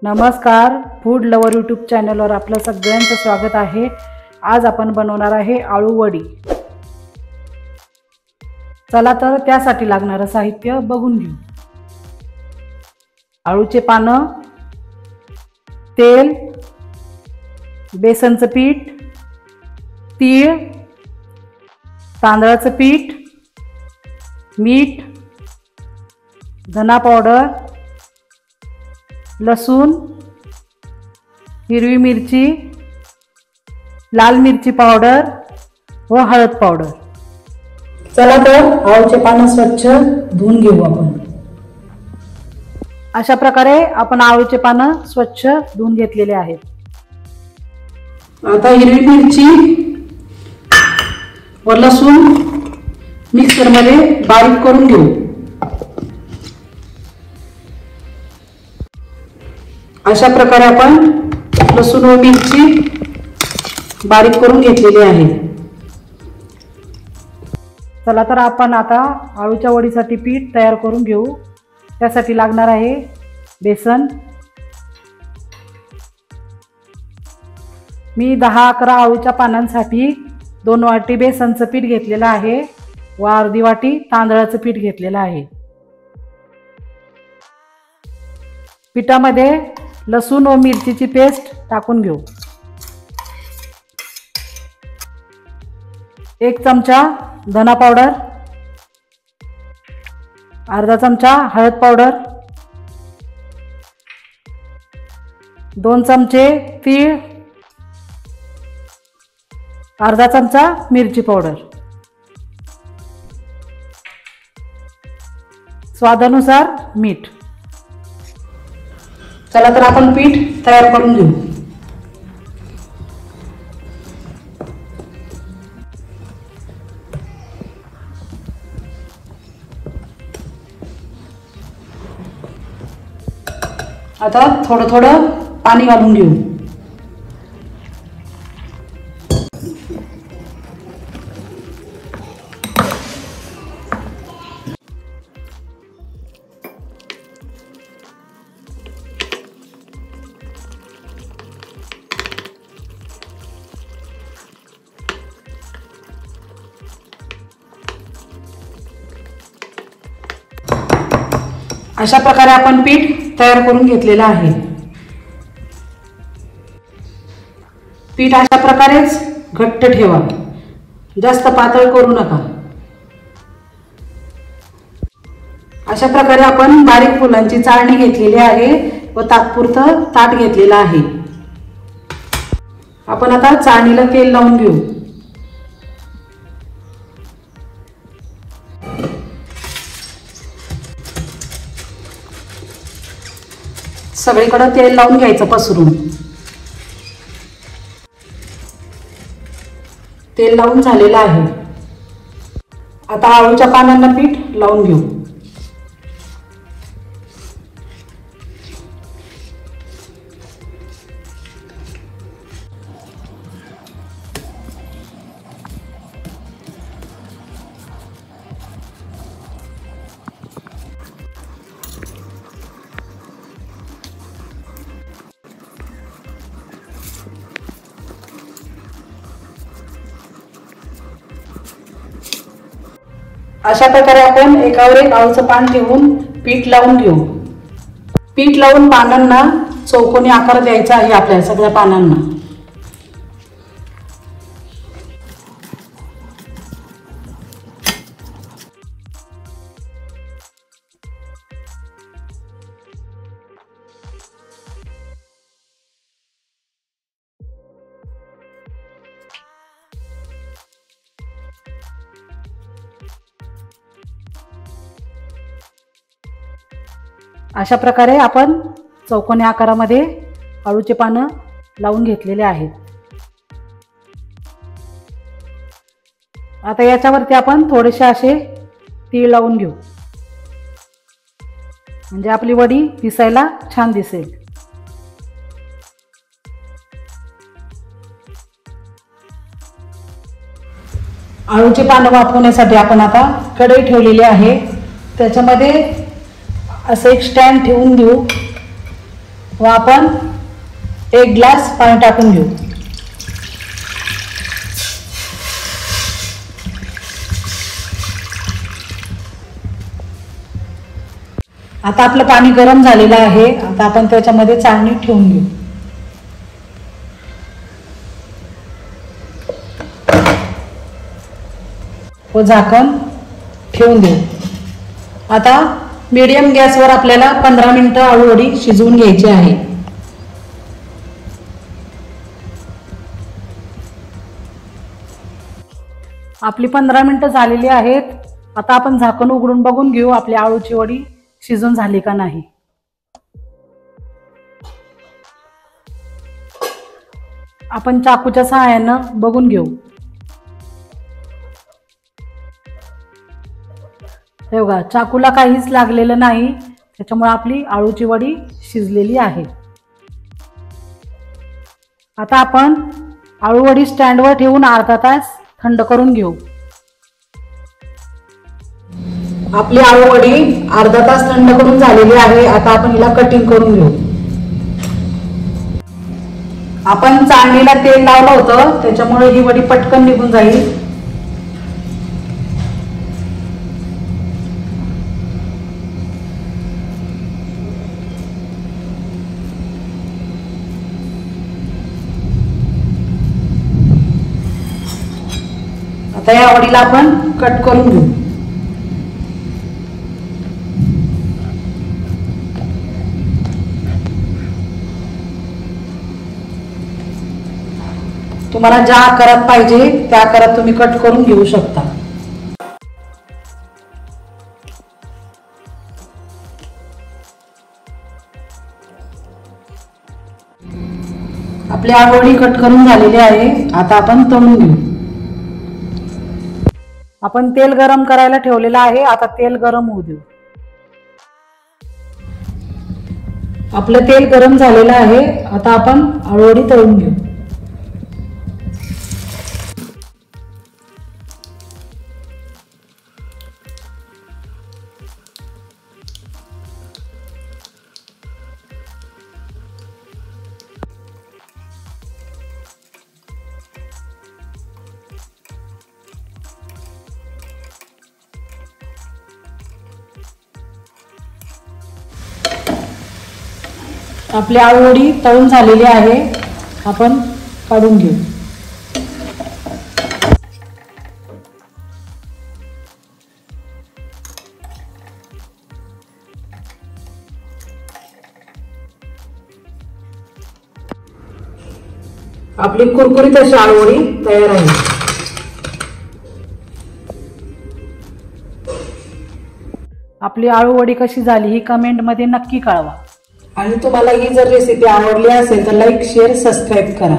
नमस्कार, food lover YouTube चॅनलवर आपलं सगळ्यांचं स्वागत आहे। आज आपण बनवणार आहे आळू वडी। चला तर त्यासाठी लागणारे साहित्य बघून घेऊ। आळूचे पानं, तेल, बेसनचं पीठ, तीळ, तांदळाचं पीठ, मीठ, धना पावडर, लसूण, हिरवी मिरची, लाल मिरची पावडर व हळद पावडर। चला तर आळूचे पानं स्वच्छ धुवून घेऊ आपण। अशा प्रकारे आपण आळूचे पानं स्वच्छ धुवून घेतलेले आहेत। आता हिरवी मिरची व लसूण मिक्सर मध्ये बारीक करून घेऊ। अशा प्रकारे आपण लसूण व मिरची बारीक करून घेतलेली आहे। चला तर आपण आता आळूच्या वडीसाठी पीठ तयार करून घेऊ। त्यासाठी लागणार आहे बेसन। मी 10-11 आळूच्या पानांसाठी 2 वाटी बेसनचं पीठ घेतलेलं आहे व अर्धी वाटी तांदळाचं पीठ घेतलेलं आहे। पिठामध्ये लसूण व मिरचीची पेस्ट टाकून घेऊ। 1 चमचा धना पावडर, अर्धा चमचा हळद पावडर, 2 चमचे तीळ, अर्धा चमचा मिरची पावडर, स्वादानुसार मीठ। चला तर आपण पीठ तयार करून घेऊ। आता थोडं थोडं पाणी घालून घेऊ। अशा प्रकारे आपण पीठ तयार करून घेतलेलं आहे। पीठ अशा प्रकारेच घट्ट ठेवा, जास्त पातळ करू नका। अशा प्रकारे आपण बारीक फुलांची चाळणी घेतलेली आहे व तात्पुरतं ताट घेतलेलं आहे। आपण आता चाळणीला तेल लावून घेऊ। सगळीकडे तेल लावून घ्यायचं पसरून। तेल लावून झालेलं आहे। आता आळूच्या पानांना पीठ लावून घेऊ। अशा प्रकारे आपण एकावर एक आळूचं पान ठेवून पीठ लावून घेऊ। पीठ लावून पानांना चौकोनी आकार द्यायचा आहे आपल्याला सगळ्या पानांना। अशा प्रकारे आपण चौकोनी आकारामध्ये आळूचे पानं लावून घेतलेले आहेत। आता याच्यावरती आपण थोडेसे असे तीळ लावून घेऊ, म्हणजे आपली वडी दिसायला छान दिसेल। आळूचे पानं वाफवण्यासाठी आपण आता कढई ठेवलेली आहे। त्याच्यामध्ये असं एक स्टँड ठेवून देऊ। व आपण 1 ग्लास पाणी टाकून घेऊ. आता आपलं पाणी गरम झालेलं आहे. आता आपण त्याच्यामध्ये चाळणी ठेवून घेऊ. व झाकण ठेवून देऊ. आता मीडियम गॅसवर आपल्याला 15 मिनिटं आळूवडी शिजवून घ्यायची आहे. आपली 15 मिनिटं झालेली आहेत. आता आपण झाकण उघडून बघून घेऊ आपली आळूची वडी शिजून झाली का नाही. आपण चाकूच्या सहाय्यानं बघून घेऊ. हे बघा, चाकूला काहीच लागलेलं नाही, त्याच्यामुळे आपली आळूची वडी शिजलेली आहे. आता आपण आळूवडी स्टँडवर ठेवून अर्धा तास थंड करून घेऊ. आपली आळूवडी अर्धा तास थंड करून झालेली आहे. आता आपण हिला कटिंग करून घेऊ. आपण चाळणीला तेल लावलं होतं, त्याच्यामुळे ही वडी पटकन निघून जाईल. आता या वडीला आपण कट करून घेऊ. तुम्हाला ज्या आकारात पाहिजे त्या आकारात तुम्ही कट करून घेऊ शकता. आपली आळूवडी कट करून झालेली आहे. आता आपण तळून घेऊ. आपण तेल गरम करायला ठेवलेलं आहे. आता तेल गरम होऊ देऊ. आपलं तेल गरम झालेलं आहे. आता आपण आळूवडी तळून घेऊ. आपली आळूवडी तळून झालेली आहे. आपण काढून घेऊ. आपली कुरकुरीत अशी आळूवडी तयार आहे. आपली आळूवडी कशी झाली ही कमेंट मध्ये नक्की कळवा. आणि तुम्हाला ही जर रेसिपी आवडली असेल तर लाईक, शेअर, सबस्क्राईब करा.